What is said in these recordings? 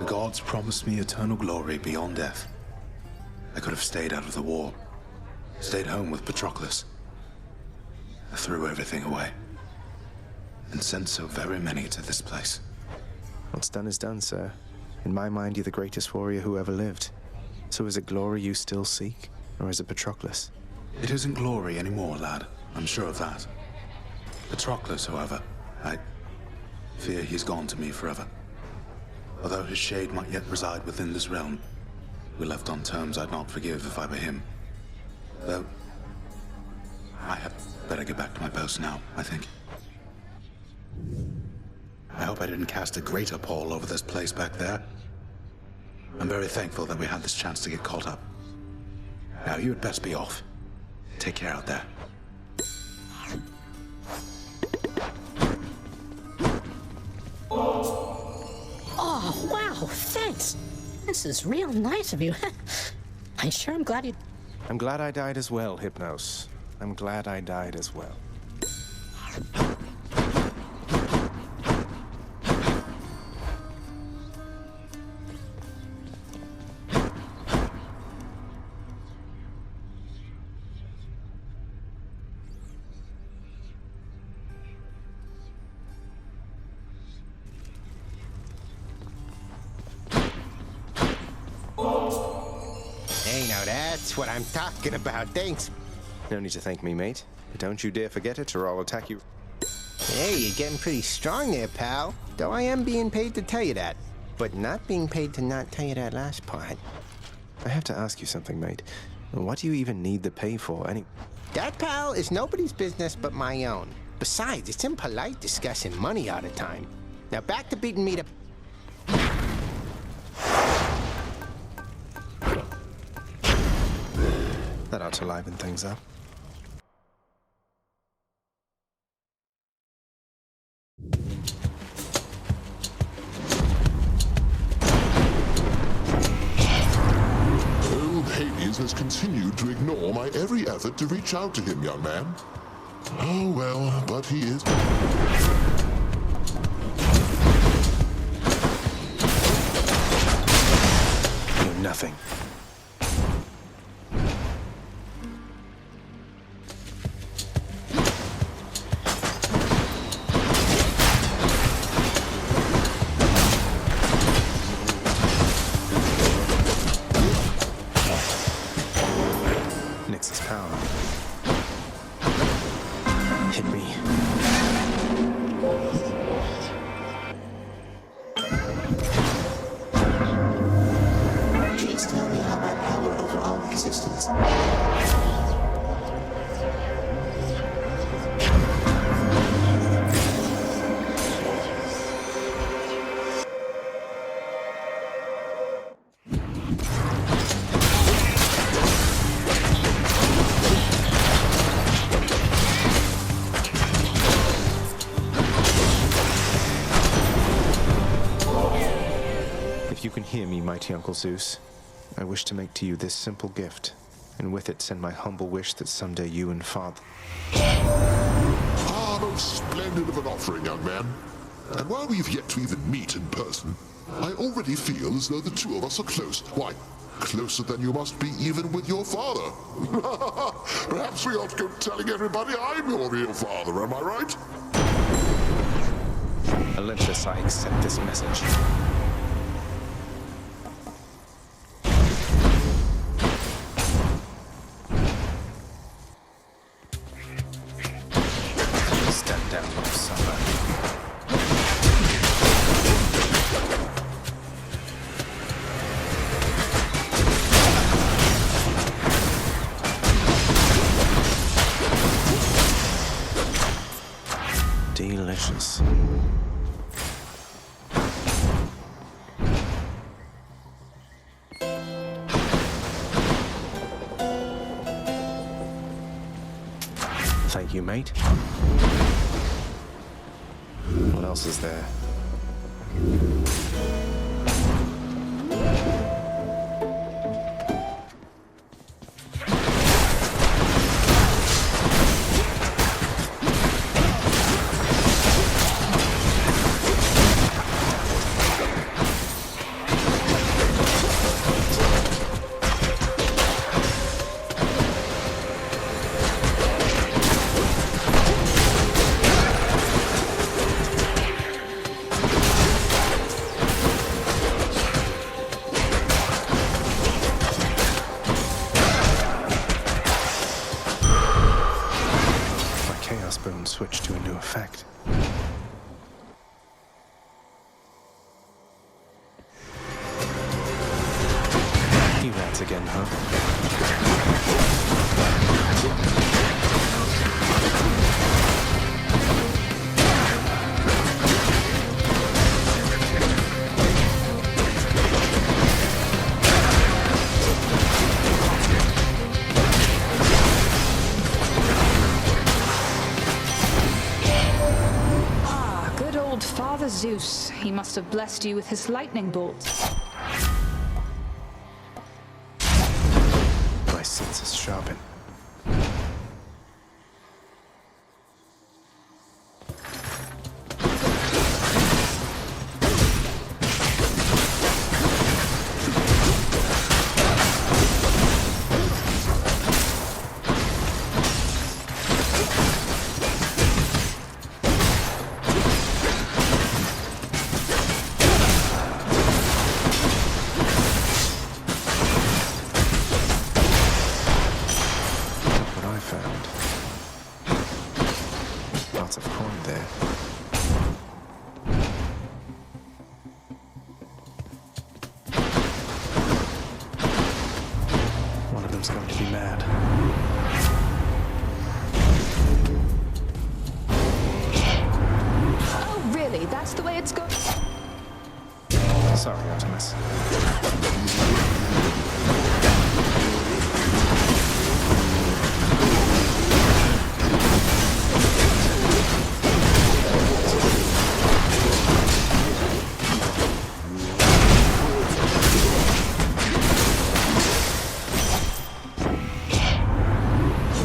The gods promised me eternal glory beyond death. I could have stayed out of the war, stayed home with Patroclus. I threw everything away, and sent so very many to this place. What's done is done, sir. In my mind, you're the greatest warrior who ever lived. So is it glory you still seek, or is it Patroclus? It isn't glory anymore, lad. I'm sure of that. Patroclus, however, I fear he's gone to me forever. Although his shade might yet reside within this realm, we left on terms I'd not forgive if I were him. Though, I had better get back to my post now, I think. I hope I didn't cast a greater pall over this place back there. I'm very thankful that we had this chance to get caught up. Now, you had best be off. Take care out there. Oh, wow, thanks. This is real nice of you. I sure am glad you... I'm glad I died as well, Hypnos. I'm glad I died as well. Hey, now that's what I'm talking about, thanks. No need to thank me, mate. But don't you dare forget it, or I'll attack you. Hey, you're getting pretty strong there, pal. Though I am being paid to tell you that. But not being paid to not tell you that last part. I have to ask you something, mate. What do you even need the pay for, That, pal, is nobody's business but my own. Besides, it's impolite discussing money all the time. Now back to beating me to... That ought to liven things up. Old Hades has continued to ignore my every effort to reach out to him, young man. Oh, well, but he is... You're nothing. Nix's power. Hit me. Please tell me how my power over all existence. If you can hear me, mighty Uncle Zeus, I wish to make to you this simple gift, and with it send my humble wish that someday you and Father... Ah, most splendid of an offering, young man. And while we've yet to even meet in person, I already feel as though the two of us are close. Why, closer than you must be even with your father. Perhaps we ought to go telling everybody I'm your real father, am I right? Olympus, I accept this message. Step down, Summer. Delicious. Thank you, mate. What else is there? switch to a new effect. You rats again, huh? Good old Father Zeus. He must have blessed you with his lightning bolts. My senses sharpen. Lots of corn there. One of them's going to be mad. Oh, really? That's the way it's going? Sorry, Artemis.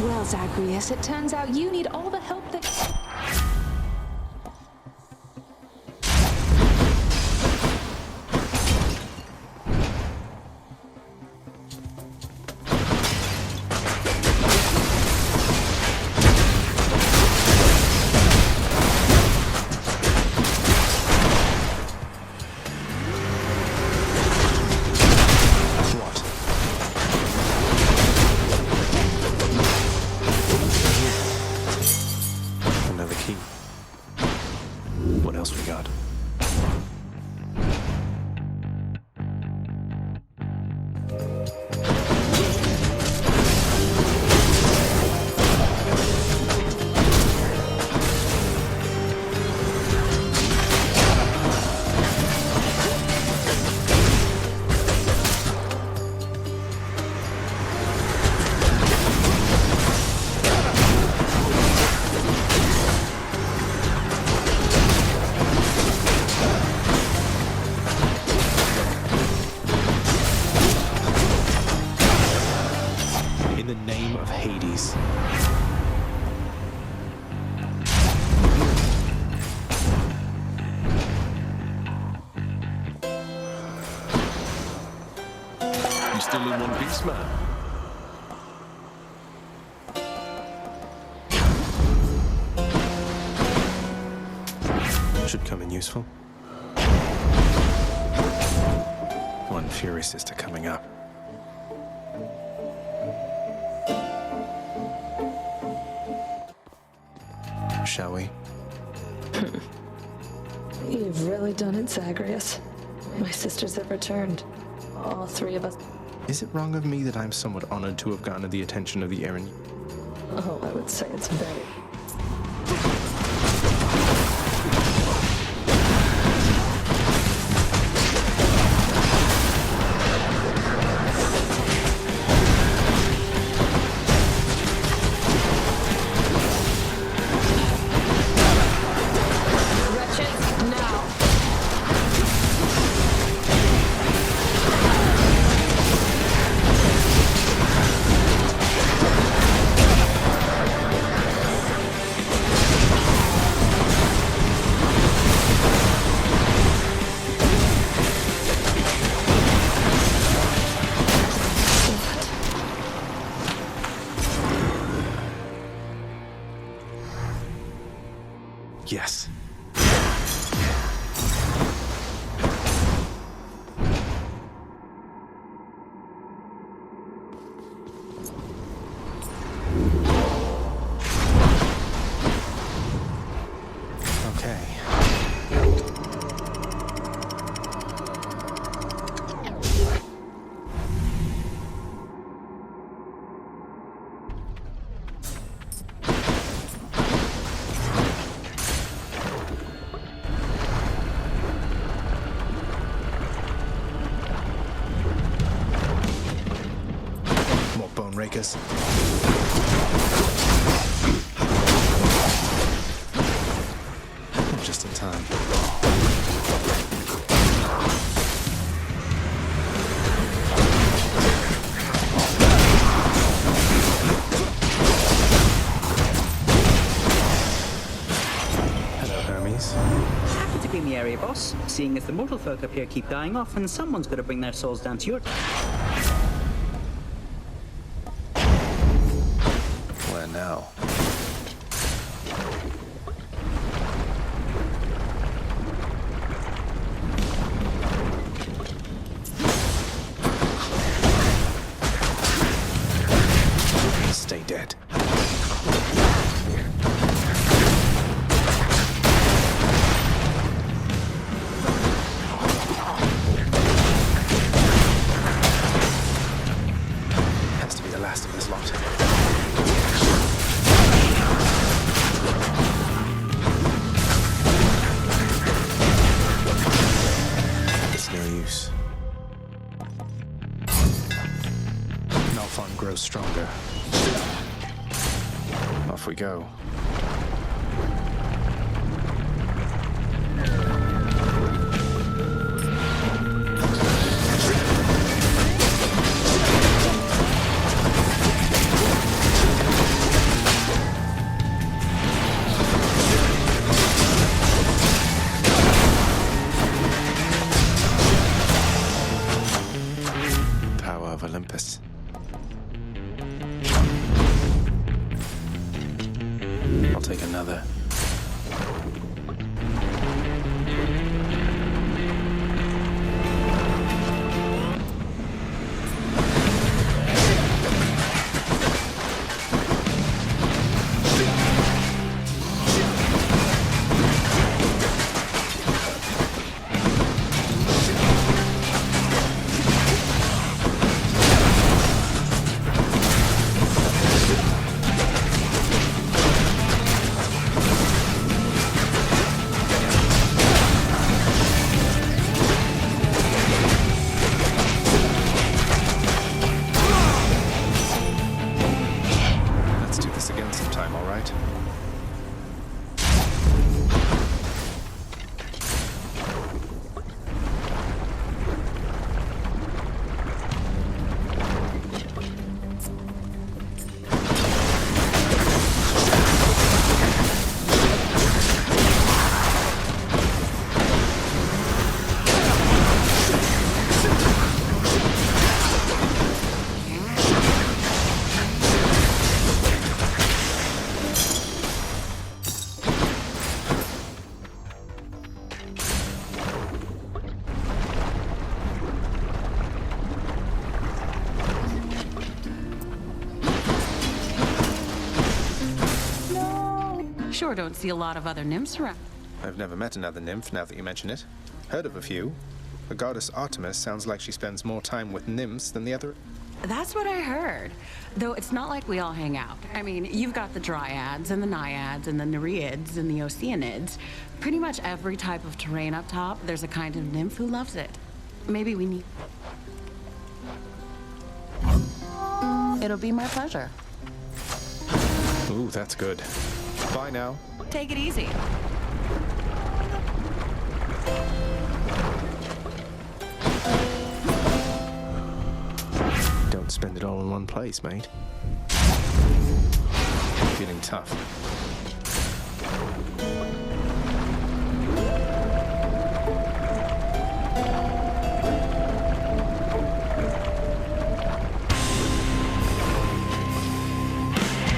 Well, Zagreus, it turns out you need all the help that... Another key. What else we got? In the name of Hades. You still in one piece, man? Should come in useful. One Fury Sister coming up. Shall we? You've really done it, Zagreus. My sisters have returned. All three of us. Is it wrong of me that I'm somewhat honored to have garnered the attention of the Eren? Oh, I would say it's very. Wretches, now! rakers. Just in time. Hello, Hermes. Happy to be in the area, boss. Seeing as the mortal folk up here keep dying off, and someone's got to bring their souls down to your... Where now? Stay dead. Has to be the last of this lot. It's no use. Malphon grows stronger. Off we go. Power of Olympus. I'll take another. Let's do this again sometime, all right? Sure don't see a lot of other nymphs around. I've never met another nymph now that you mention it. Heard of a few. The goddess Artemis sounds like she spends more time with nymphs than the other. That's what I heard. Though it's not like we all hang out. I mean, you've got the dryads and the naiads and the nereids and the oceanids. Pretty much every type of terrain up top, there's a kind of nymph who loves it. Maybe we need... It'll be my pleasure. Ooh, that's good. Bye now. Take it easy. Don't spend it all in one place, mate. Feeling tough.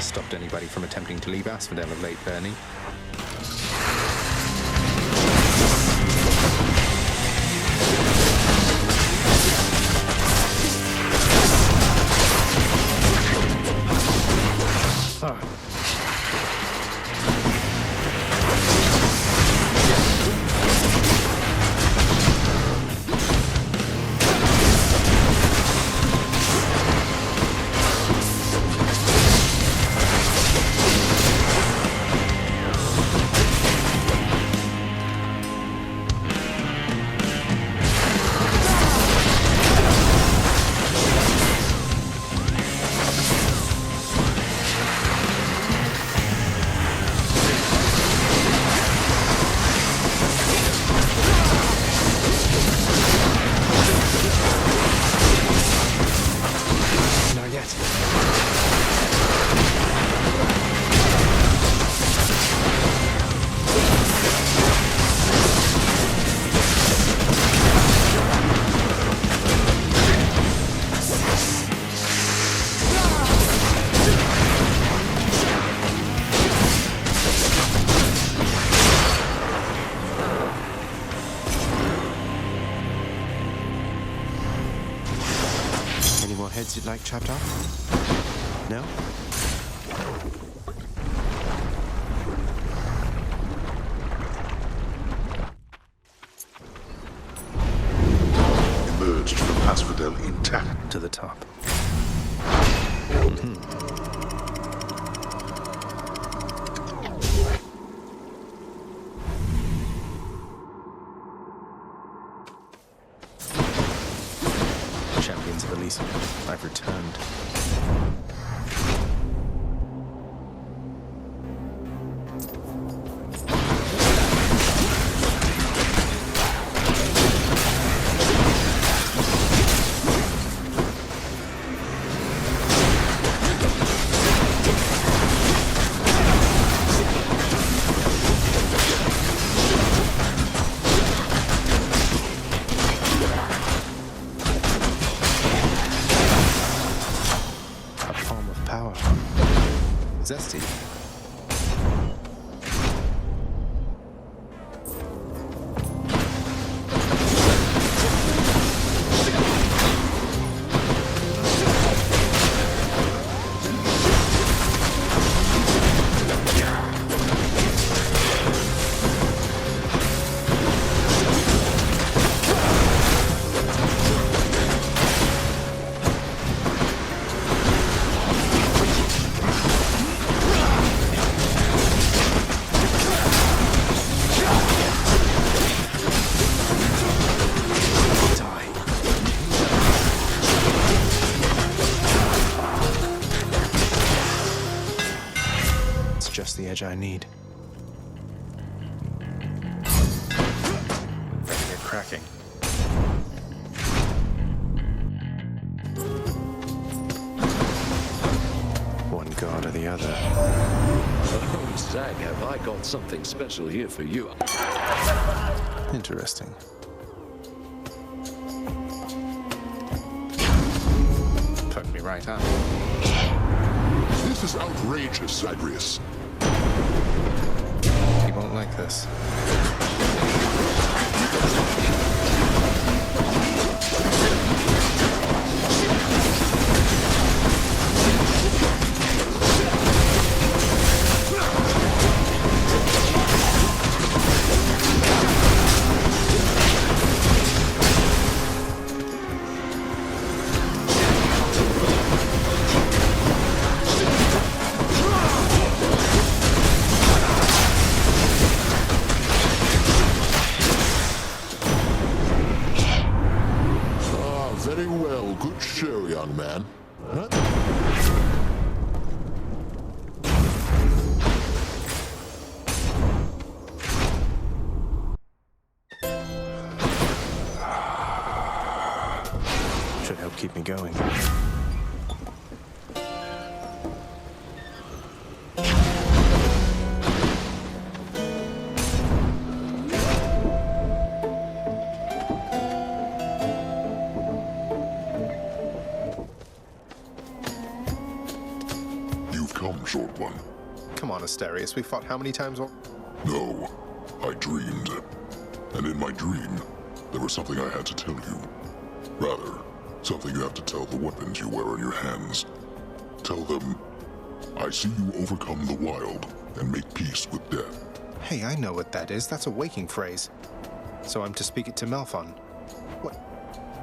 Stopped anybody from attempting to leave Asphodel of late, Bernie? heads you'd like chopped off? No? Emerged from Asphodel intact. To the top. Champions of Elysium, I've returned. Zesty. Just the edge I need. They're cracking. One god or the other. Oh, Zag, have I got something special here for you? Interesting. Put me right up. This is outrageous, Zagreus. He won't like this. Very well. Good show, young man. Huh? Should help keep me going. Come, short one. Come on, Asterius. We fought how many times? No, I dreamed. And in my dream, there was something I had to tell you. Rather, something you have to tell the weapons you wear in your hands. Tell them, I see you overcome the wild and make peace with death. Hey, I know what that is. That's a waking phrase. So I'm to speak it to Melphon. What?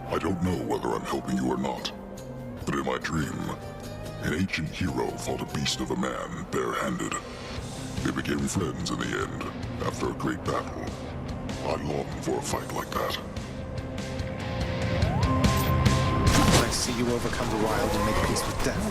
I don't know whether I'm helping you or not. But in my dream, an ancient hero fought a beast of a man, barehanded. They became friends in the end, after a great battle. I long for a fight like that. I see you overcome the wild and make peace with death.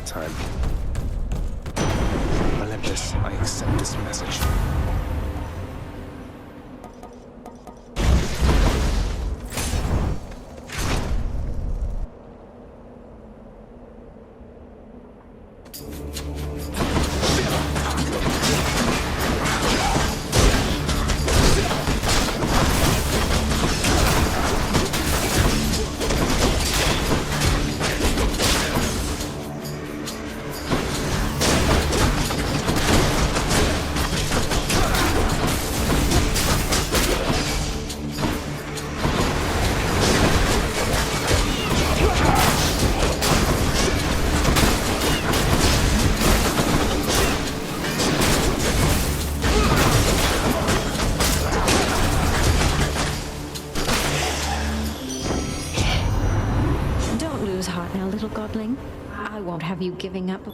Time. Olympus, I accept this message. have you giving up?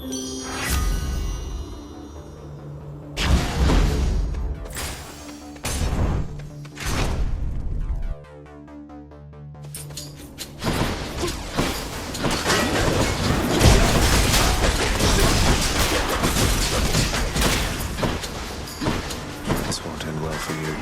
This won't end well for you.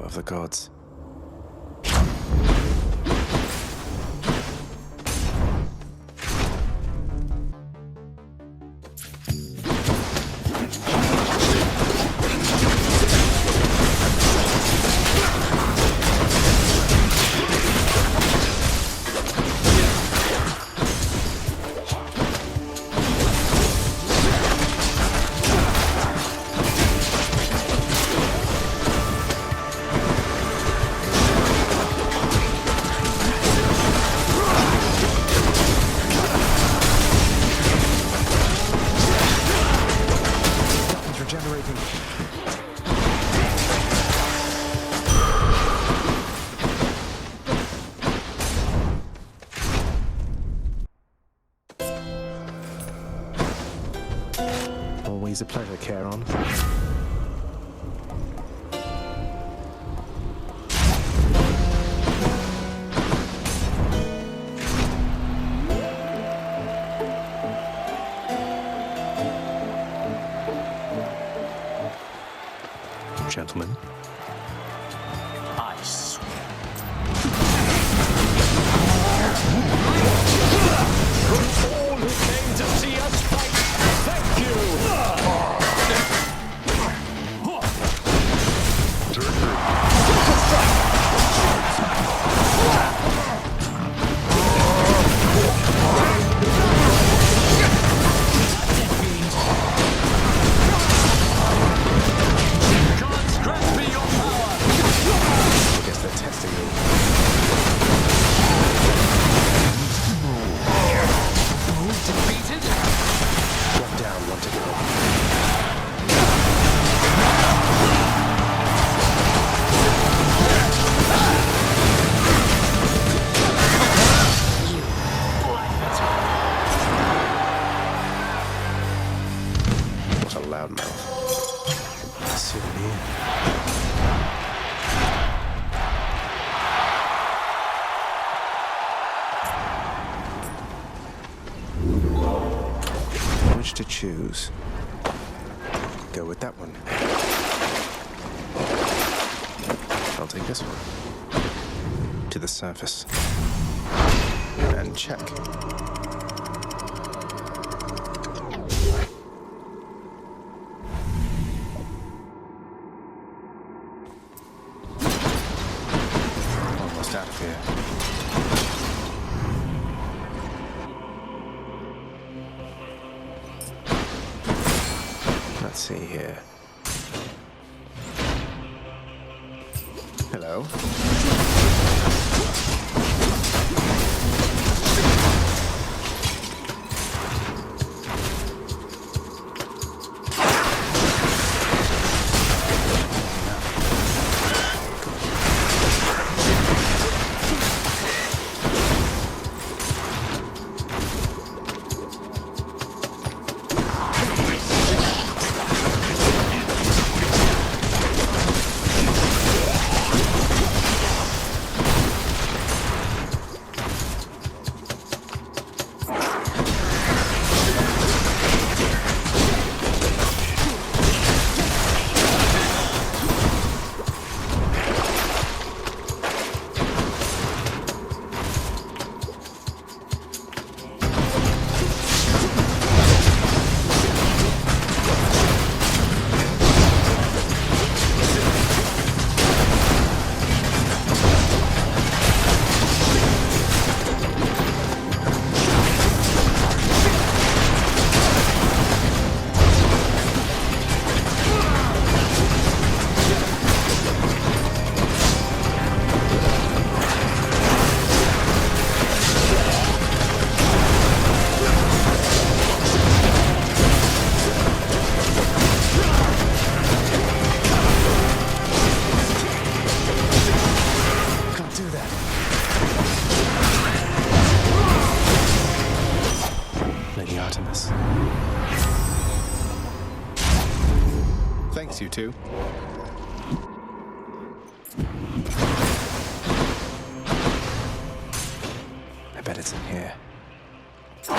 Of the gods. Always a pleasure, Charon. Gentlemen. I swear. All who came to see us fight, thank you! Which to choose? Go with that one. I'll take this one. To the surface. And check. Almost out of here. Let's see here. Hello? Thanks, you two. I bet it's in here. Good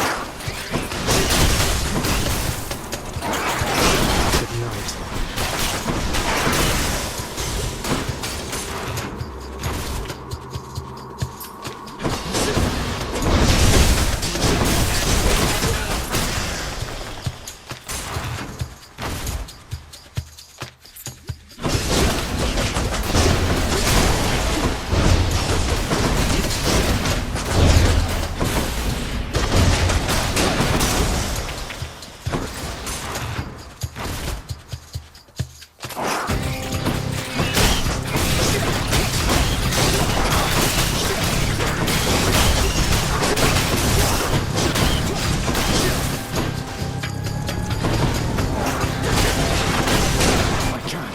night.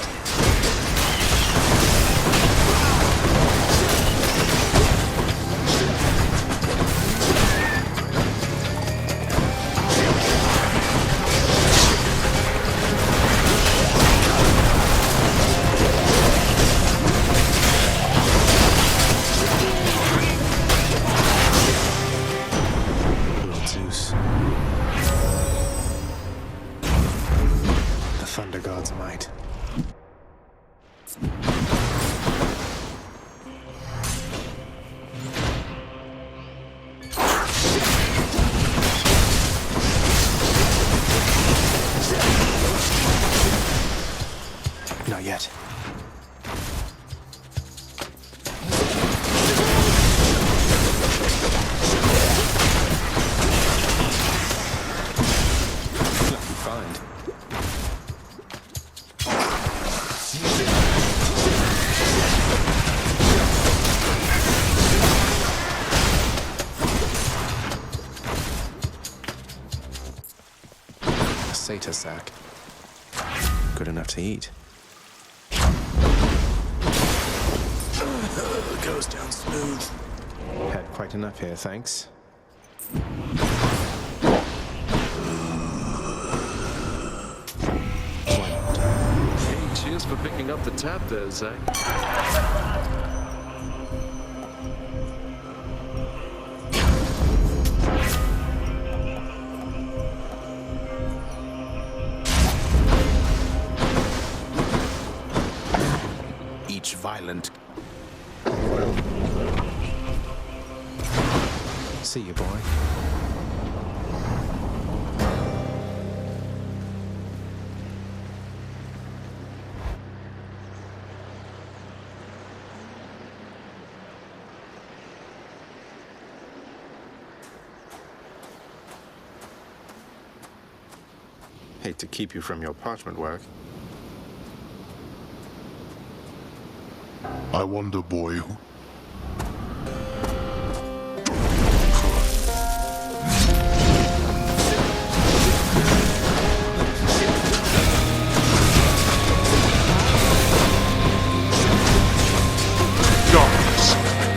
Thunder God's might. Not yet. Lucky find. Satyr sack. Good enough to eat. Goes down smooth. Had quite enough here, thanks. Hey, cheers for picking up the tab there, Zach. Each violent. See you, boy. Hate to keep you from your parchment work. I wonder, boy, who...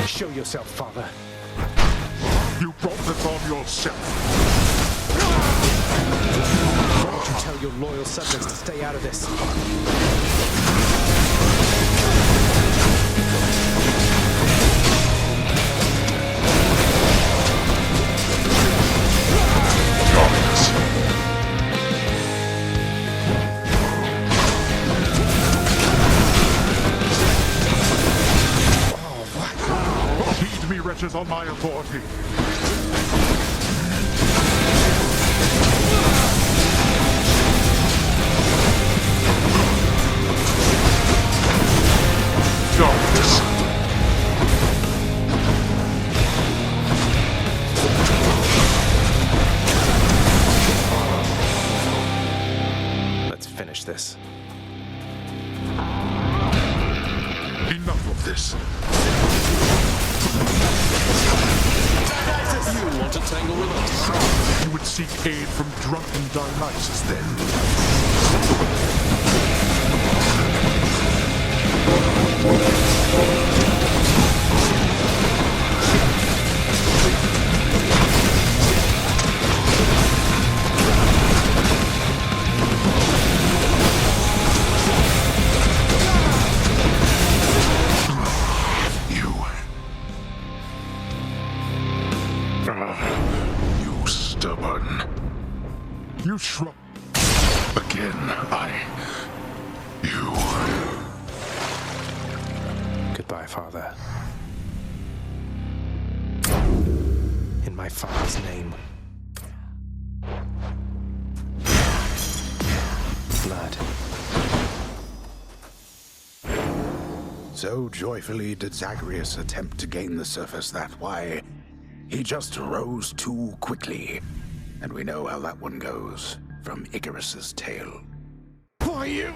Show yourself, father. You brought this on yourself. Why don't you tell your loyal subjects to stay out of this? Heed me, wretches, on my authority. Darkness. Let's finish this. Enough of this. You want to tangle with us? You would seek aid from drunken Dionysus, then. You shrub. Again, You. Goodbye, Father. In my father's name. Blood. So joyfully did Zagreus attempt to gain the surface that, why, he just rose too quickly. And we know how that one goes, from Icarus's tale. Why you?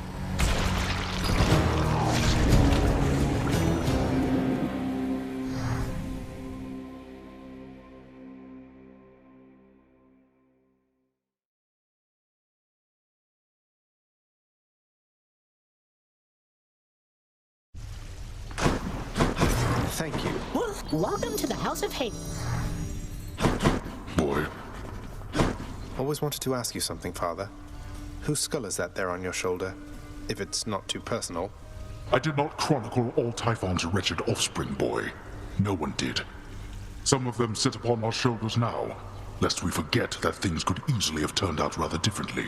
Thank you. Welcome to the House of Hate. Boy. Always wanted to ask you something, Father. Whose skull is that there on your shoulder? If it's not too personal. I did not chronicle all Typhon's wretched offspring, boy. No one did. Some of them sit upon our shoulders now, lest we forget that things could easily have turned out rather differently,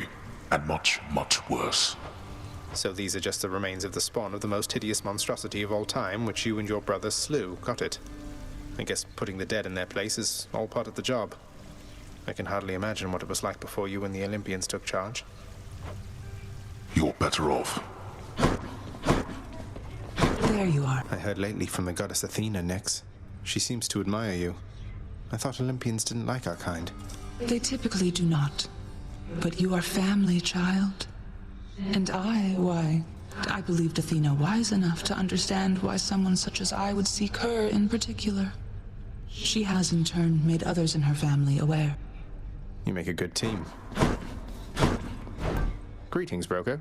and much, much worse. So these are just the remains of the spawn of the most hideous monstrosity of all time, which you and your brother slew, got it? I guess putting the dead in their place is all part of the job. I can hardly imagine what it was like before you and the Olympians took charge. You're better off. There you are. I heard lately from the goddess Athena, Nyx. She seems to admire you. I thought Olympians didn't like our kind. They typically do not. But you are family, child. And I believed Athena wise enough to understand why someone such as I would seek her in particular. She has in turn made others in her family aware. You make a good team. Greetings, broker.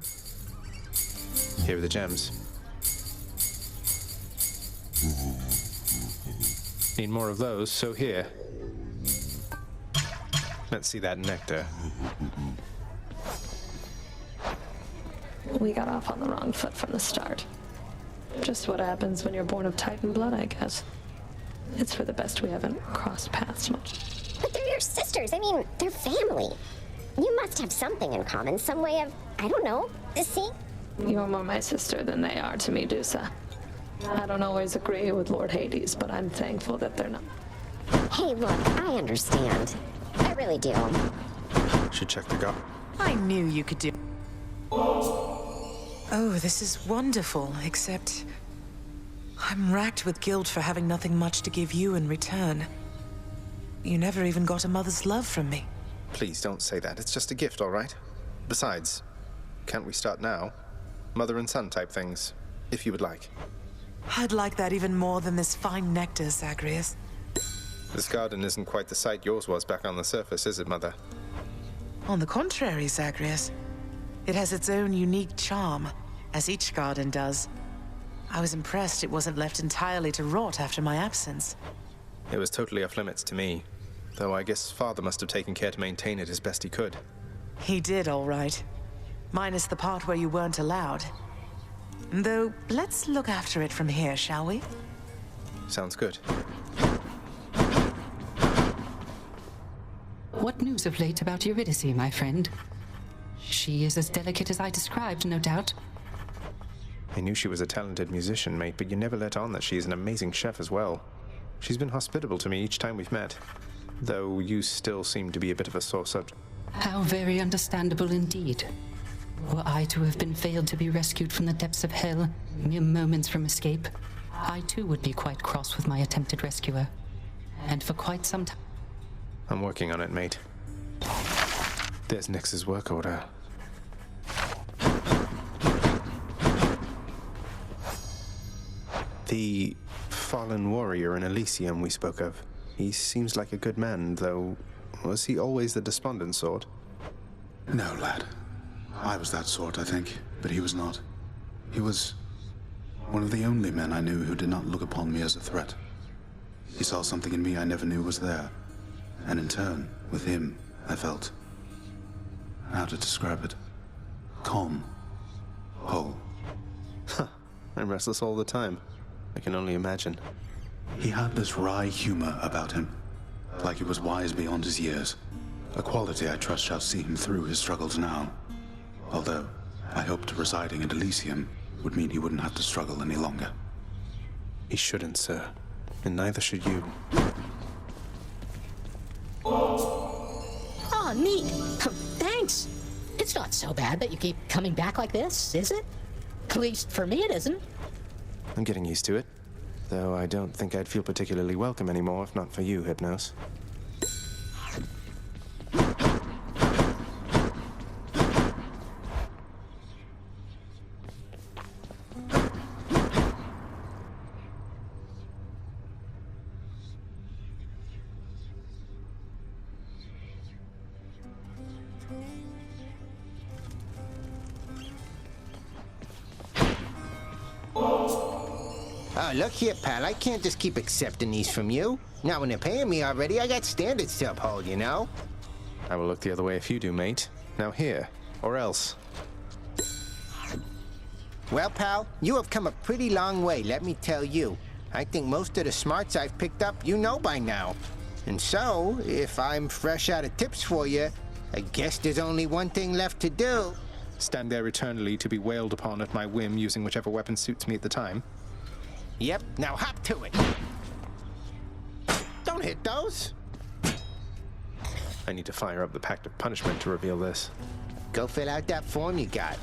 Here are the gems. Need more of those, so here. Let's see that nectar. We got off on the wrong foot from the start. Just what happens when you're born of Titan blood, I guess. It's for the best we haven't crossed paths much. But they're your sisters. I mean, they're family. You must have something in common, some way of, I don't know, see? You're more my sister than they are to me, Dusa. I don't always agree with Lord Hades, but I'm thankful that they're not. Hey, look, I understand. I really do. Should check the gut. I knew you could do... Oh, this is wonderful, except... I'm racked with guilt for having nothing much to give you in return. You never even got a mother's love from me. Please don't say that. It's just a gift, all right? Besides, can't we start now? Mother and son type things, if you would like. I'd like that even more than this fine nectar, Zagreus. This garden isn't quite the sight yours was back on the surface, is it, Mother? On the contrary, Zagreus. It has its own unique charm, as each garden does. I was impressed it wasn't left entirely to rot after my absence. It was totally off limits to me, though I guess Father must have taken care to maintain it as best he could. He did, all right. Minus the part where you weren't allowed. Though, let's look after it from here, shall we? Sounds good. What news of late about Eurydice, my friend? She is as delicate as I described, no doubt. I knew she was a talented musician, mate, but you never let on that she is an amazing chef as well. She's been hospitable to me each time we've met, though you still seem to be a bit of a sore subject. How very understandable indeed. Were I to have been failed to be rescued from the depths of hell, mere moments from escape, I too would be quite cross with my attempted rescuer. And for quite some time. I'm working on it, mate. There's Nyx's work order. The fallen warrior in Elysium we spoke of. He seems like a good man, though. Was he always the despondent sort? No, lad. I was that sort, I think, but he was not. He was one of the only men I knew who did not look upon me as a threat. He saw something in me I never knew was there. And in turn, with him, I felt... how to describe it? Calm. Whole. Huh. I'm restless all the time. I can only imagine. He had this wry humor about him, like he was wise beyond his years. A quality I trust shall see him through his struggles now. Although, I hoped residing in Elysium would mean he wouldn't have to struggle any longer. He shouldn't, sir. And neither should you. Oh, neat. Thanks. It's not so bad that you keep coming back like this, is it? At least for me it isn't. I'm getting used to it. Though I don't think I'd feel particularly welcome anymore if not for you, Hypnos. Oh, look here, pal. I can't just keep accepting these from you. Now, when they're paying me already, I got standards to uphold, you know? I will look the other way if you do, mate. Now here, or else. Well, pal, you have come a pretty long way, let me tell you. I think most of the smarts I've picked up you know by now. And so, if I'm fresh out of tips for you, I guess there's only one thing left to do. Stand there eternally to be wailed upon at my whim using whichever weapon suits me at the time. Yep, now hop to it. Don't hit those. I need to fire up the Pact of Punishment to reveal this. Go fill out that form you got.